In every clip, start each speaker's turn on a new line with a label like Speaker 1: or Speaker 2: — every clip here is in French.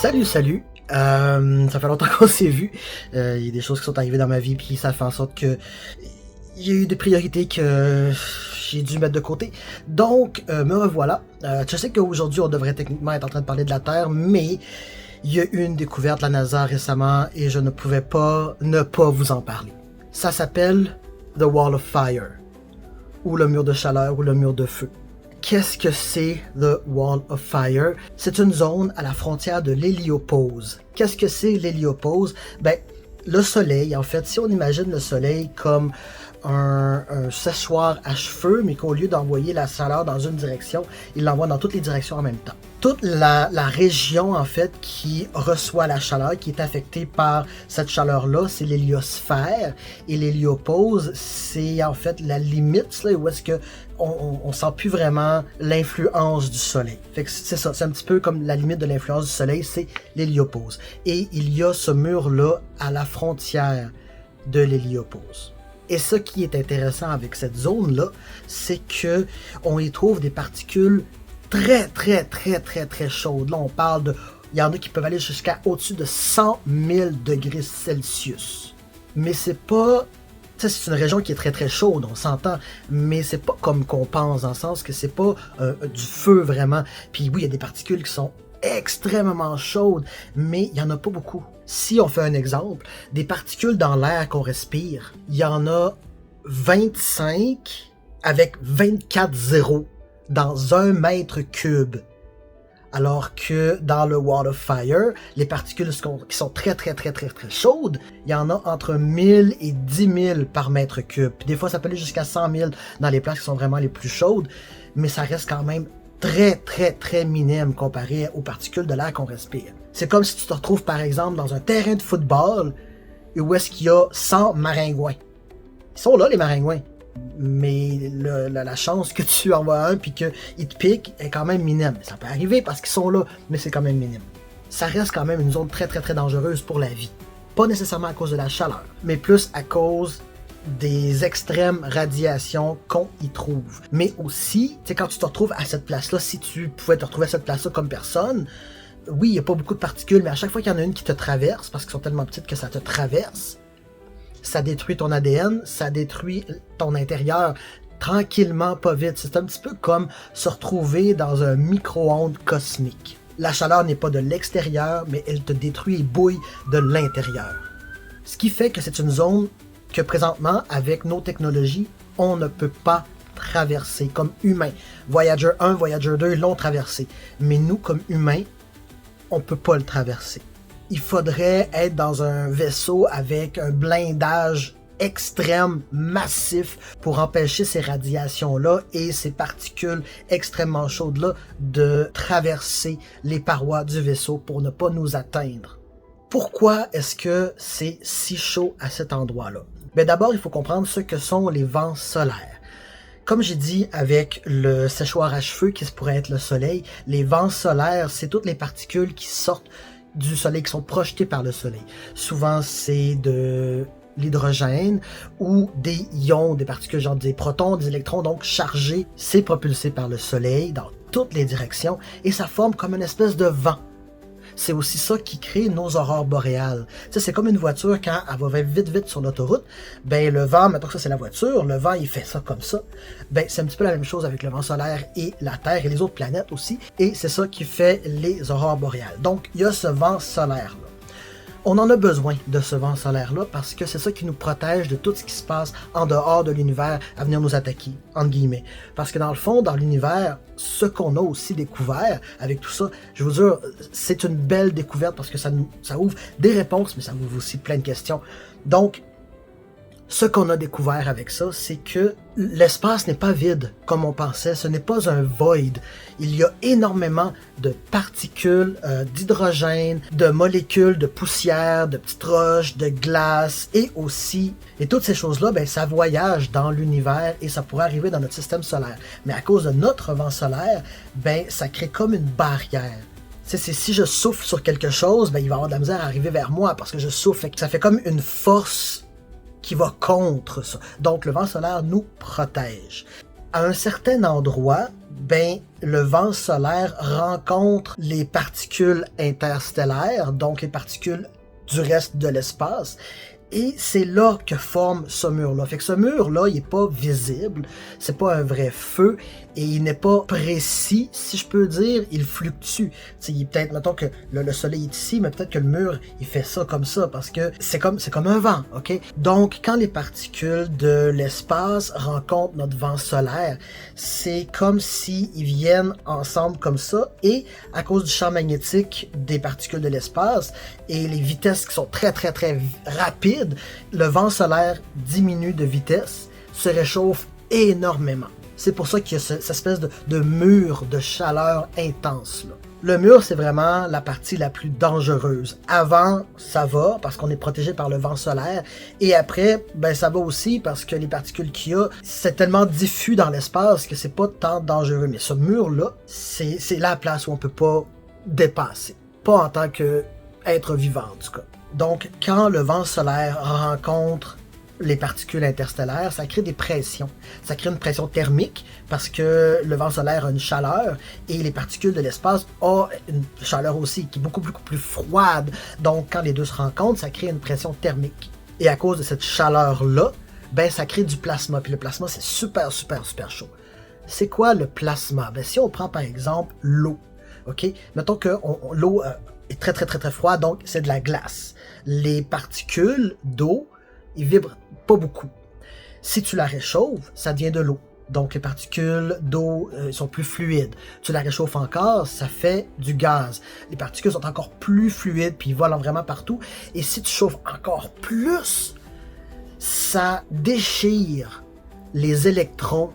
Speaker 1: Salut, salut. Ça fait longtemps qu'on s'est vu. Il y a des choses qui sont arrivées dans ma vie, puis ça fait en sorte que il y a eu des priorités que j'ai dû mettre de côté. Donc, me revoilà. Je sais qu'aujourd'hui, on devrait techniquement être en train de parler de la Terre, mais il y a eu une découverte de la NASA récemment et je ne pouvais pas ne pas vous en parler. Ça s'appelle The Wall of Fire, ou le mur de chaleur, ou le mur de feu. Qu'est-ce que c'est The Wall of Fire? C'est une zone à la frontière de l'héliopause. Qu'est-ce que c'est l'héliopause? Ben, le soleil, en fait, si on imagine le soleil comme un séchoir à cheveux, mais qu'au lieu d'envoyer la chaleur dans une direction, il l'envoie dans toutes les directions en même temps. Toute la région, en fait, qui reçoit la chaleur, qui est affectée par cette chaleur-là, c'est l'héliosphère. Et l'héliopause, c'est en fait la limite, là, où est-ce que on sent plus vraiment l'influence du soleil. Fait que c'est ça, c'est un petit peu comme la limite de l'influence du soleil, c'est l'héliopause. Et il y a ce mur-là à la frontière de l'héliopause. Et ce qui est intéressant avec cette zone-là, c'est que on y trouve des particules très chaudes. Là, on parle de... Il y en a qui peuvent aller jusqu'à au-dessus de 100 000 degrés Celsius. Mais c'est pas... C'est une région qui est très chaude, on s'entend, mais c'est pas comme qu'on pense, dans le sens que c'est pas du feu vraiment. Puis oui, il y a des particules qui sont extrêmement chaudes, mais il y en a pas beaucoup. Si on fait un exemple, des particules dans l'air qu'on respire, il y en a 25 avec 24 zéros dans 1 mètre cube. Alors que dans le Wall of Fire, les particules qui sont très chaudes, il y en a entre 1000 et 10 000 par mètre cube. Puis des fois, ça peut aller jusqu'à 100 000 dans les places qui sont vraiment les plus chaudes, mais ça reste quand même très minime comparé aux particules de l'air qu'on respire. C'est comme si tu te retrouves par exemple dans un terrain de football où est-ce qu'il y a 100 maringouins. Ils sont là, les maringouins. Mais la chance que tu envoies un puis qu'ils te piquent est quand même minime. Ça peut arriver parce qu'ils sont là, mais c'est quand même minime. Ça reste quand même une zone très dangereuse pour la vie. Pas nécessairement à cause de la chaleur, mais plus à cause des extrêmes radiations qu'on y trouve. Mais aussi, tu sais, quand tu te retrouves à cette place-là, si tu pouvais te retrouver à cette place-là comme personne, oui, il n'y a pas beaucoup de particules, mais à chaque fois qu'il y en a une qui te traverse, parce qu'elles sont tellement petites que ça te traverse, ça détruit ton ADN, ça détruit ton intérieur tranquillement, pas vite. C'est un petit peu comme se retrouver dans un micro-ondes cosmique. La chaleur n'est pas de l'extérieur, mais elle te détruit et bouille de l'intérieur. Ce qui fait que c'est une zone que présentement, avec nos technologies, on ne peut pas traverser comme humains. Voyager 1, Voyager 2 l'ont traversé. Mais nous, comme humains, on ne peut pas le traverser. Il faudrait être dans un vaisseau avec un blindage extrême, massif, pour empêcher ces radiations-là et ces particules extrêmement chaudes-là de traverser les parois du vaisseau pour ne pas nous atteindre. Pourquoi est-ce que c'est si chaud à cet endroit-là? Bien, d'abord, il faut comprendre ce que sont les vents solaires. Comme j'ai dit avec le séchoir à cheveux qui pourrait être le soleil, les vents solaires, c'est toutes les particules qui sortent du soleil, qui sont projetées par le soleil. Souvent, c'est de l'hydrogène ou des ions, des particules genre des protons, des électrons, donc chargés. C'est propulsé par le soleil dans toutes les directions et ça forme comme une espèce de vent. C'est aussi ça qui crée nos aurores boréales. Tu sais, c'est comme une voiture quand elle va vite sur l'autoroute, ben le vent, mettons que ça c'est la voiture, le vent il fait ça comme ça. Ben c'est un petit peu la même chose avec le vent solaire et la Terre et les autres planètes aussi, et c'est ça qui fait les aurores boréales. Donc il y a ce vent solaire-là. On en a besoin de ce vent solaire-là parce que c'est ça qui nous protège de tout ce qui se passe en dehors de l'univers à venir nous attaquer, entre guillemets. Parce que dans le fond, dans l'univers, ce qu'on a aussi découvert avec tout ça, je vous jure, c'est une belle découverte parce que ça ouvre des réponses, mais ça ouvre aussi plein de questions. Donc, ce qu'on a découvert avec ça, c'est que l'espace n'est pas vide comme on pensait, ce n'est pas un void. Il y a énormément de particules, d'hydrogène, de molécules, de poussière, de petites roches, de glace et aussi... Et toutes ces choses-là, ben, ça voyage dans l'univers et ça pourrait arriver dans notre système solaire. Mais à cause de notre vent solaire, ben, ça crée comme une barrière. C'est si je souffle sur quelque chose, ben, il va y avoir de la misère à arriver vers moi parce que je souffle. Ça fait comme une force qui va contre ça. Donc le vent solaire nous protège. À un certain endroit, ben, le vent solaire rencontre les particules interstellaires, donc les particules du reste de l'espace, et c'est là que forme ce mur-là. Fait que ce mur-là, il est pas visible, c'est pas un vrai feu, et il n'est pas précis, si je peux dire, il fluctue. T'sais, il est peut-être, mettons que le soleil est ici, mais peut-être que le mur, il fait ça, parce que c'est comme un vent, ok? Donc, quand les particules de l'espace rencontrent notre vent solaire, c'est comme si ils viennent ensemble comme ça, et à cause du champ magnétique des particules de l'espace, et les vitesses qui sont très très très rapides, le vent solaire diminue de vitesse, se réchauffe énormément. C'est pour ça qu'il y a cette espèce de mur de chaleur intense là. Le mur, c'est vraiment la partie la plus dangereuse. Avant, ça va parce qu'on est protégé par le vent solaire. Et après, ben ça va aussi parce que les particules qu'il y a, c'est tellement diffus dans l'espace que c'est pas tant dangereux. Mais ce mur-là, c'est la place où on peut pas dépasser. Pas en tant qu'être vivant, en tout cas. Donc, quand le vent solaire rencontre les particules interstellaires, ça crée des pressions. Ça crée une pression thermique parce que le vent solaire a une chaleur et les particules de l'espace ont une chaleur aussi qui est beaucoup plus froide. Donc, quand les deux se rencontrent, ça crée une pression thermique. Et à cause de cette chaleur-là, ben, ça crée du plasma. Puis le plasma, c'est super chaud. C'est quoi le plasma? Ben, si on prend par exemple l'eau, ok? Mettons que l'eau est très froide, donc c'est de la glace. Les particules d'eau, ils vibrent pas beaucoup. Si tu la réchauffes, ça devient de l'eau. Donc les particules d'eau sont plus fluides. Tu la réchauffes encore, ça fait du gaz. Les particules sont encore plus fluides, puis ils volent vraiment partout. Et si tu chauffes encore plus, ça déchire les électrons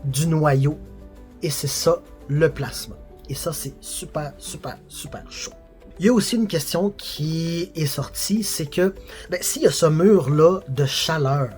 Speaker 1: du noyau. Et c'est ça, le plasma. Et ça, c'est super chaud. Il y a aussi une question qui est sortie, c'est que ben, s'il y a ce mur-là de chaleur,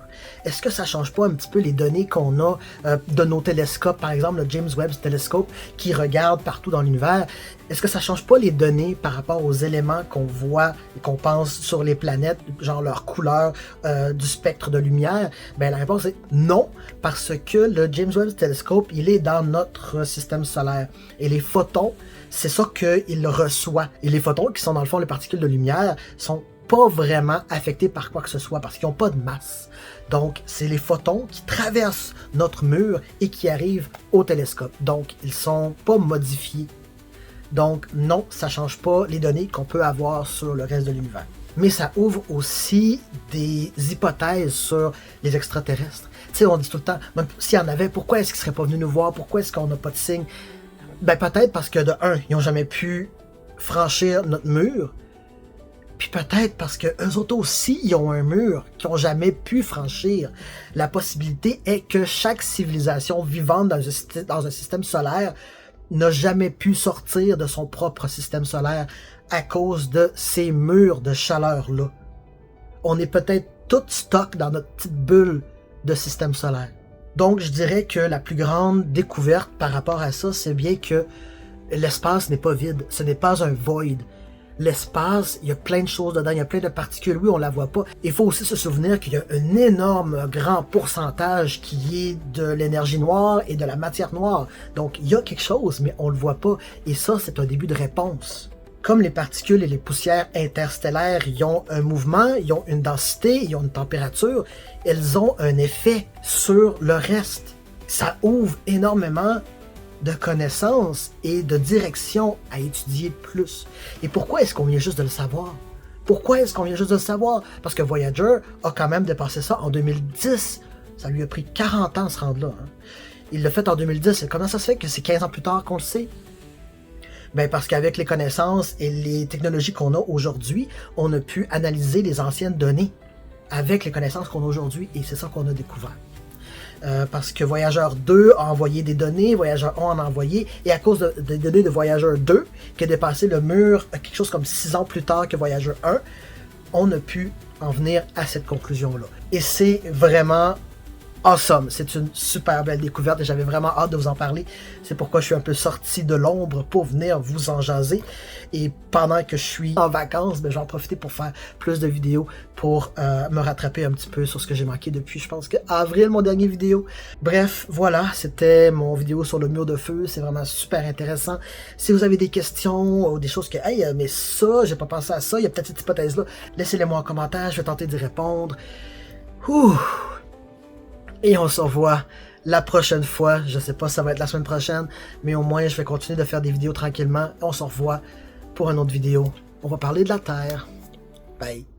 Speaker 1: est-ce que ça change pas un petit peu les données qu'on a de nos télescopes, par exemple le James Webb Telescope qui regarde partout dans l'univers? Est-ce que ça change pas les données par rapport aux éléments qu'on voit et qu'on pense sur les planètes, genre leur couleur du spectre de lumière? Ben la réponse est non, parce que le James Webb Telescope, il est dans notre système solaire. Et les photons, c'est ça qu'il reçoit. Et les photons, qui sont dans le fond les particules de lumière, sont pas vraiment affectés par quoi que ce soit, parce qu'ils n'ont pas de masse. Donc, c'est les photons qui traversent notre mur et qui arrivent au télescope. Donc, ils sont pas modifiés. Donc, non, ça change pas les données qu'on peut avoir sur le reste de l'univers. Mais ça ouvre aussi des hypothèses sur les extraterrestres. Tu sais, on dit tout le temps, même s'il y en avait, pourquoi est-ce qu'ils seraient pas venus nous voir? Pourquoi est-ce qu'on n'a pas de signe? Ben peut-être parce que de un, ils n'ont jamais pu franchir notre mur. Puis peut-être parce que eux autres aussi, ils ont un mur qu'ils n'ont jamais pu franchir. La possibilité est que chaque civilisation vivante dans un système solaire n'a jamais pu sortir de son propre système solaire à cause de ces murs de chaleur-là. On est peut-être tout stock dans notre petite bulle de système solaire. Donc, je dirais que la plus grande découverte par rapport à ça, c'est bien que l'espace n'est pas vide. Ce n'est pas un void. L'espace, il y a plein de choses dedans, il y a plein de particules. Oui, on la voit pas. Il faut aussi se souvenir qu'il y a un énorme, grand pourcentage qui est de l'énergie noire et de la matière noire. Donc, il y a quelque chose, mais on le voit pas. Et ça, c'est un début de réponse. Comme les particules et les poussières interstellaires, ils ont un mouvement, ils ont une densité, ils ont une température, elles ont un effet sur le reste. Ça ouvre énormément de connaissances et de directions à étudier plus. Et pourquoi est-ce qu'on vient juste de le savoir? Pourquoi est-ce qu'on vient juste de le savoir? Parce que Voyager a quand même dépassé ça en 2010. Ça lui a pris 40 ans à se rendre là. Hein. Il l'a fait en 2010. Et comment ça se fait que c'est 15 ans plus tard qu'on le sait? Ben parce qu'avec les connaissances et les technologies qu'on a aujourd'hui, on a pu analyser les anciennes données avec les connaissances qu'on a aujourd'hui, et c'est ça qu'on a découvert. Parce que Voyager 2 a envoyé des données, Voyager 1 en a envoyé, et à cause des données de Voyager 2, qui a dépassé le mur quelque chose comme 6 ans plus tard que Voyager 1, on a pu en venir à cette conclusion-là. Et c'est vraiment awesome. C'est une super belle découverte et j'avais vraiment hâte de vous en parler. C'est pourquoi je suis un peu sorti de l'ombre pour venir vous en jaser. Et pendant que je suis en vacances, ben, je vais en profiter pour faire plus de vidéos pour me rattraper un petit peu sur ce que j'ai manqué depuis, je pense que avril, mon dernier vidéo. Bref, voilà, c'était mon vidéo sur le mur de feu. C'est vraiment super intéressant. Si vous avez des questions ou des choses que, hey, mais ça, j'ai pas pensé à ça, il y a peut-être cette hypothèse-là, laissez-les moi en commentaire, je vais tenter d'y répondre. Ouh. Et on se revoit la prochaine fois. Je sais pas si ça va être la semaine prochaine, mais au moins je vais continuer de faire des vidéos tranquillement. On se revoit pour une autre vidéo. On va parler de la Terre. Bye.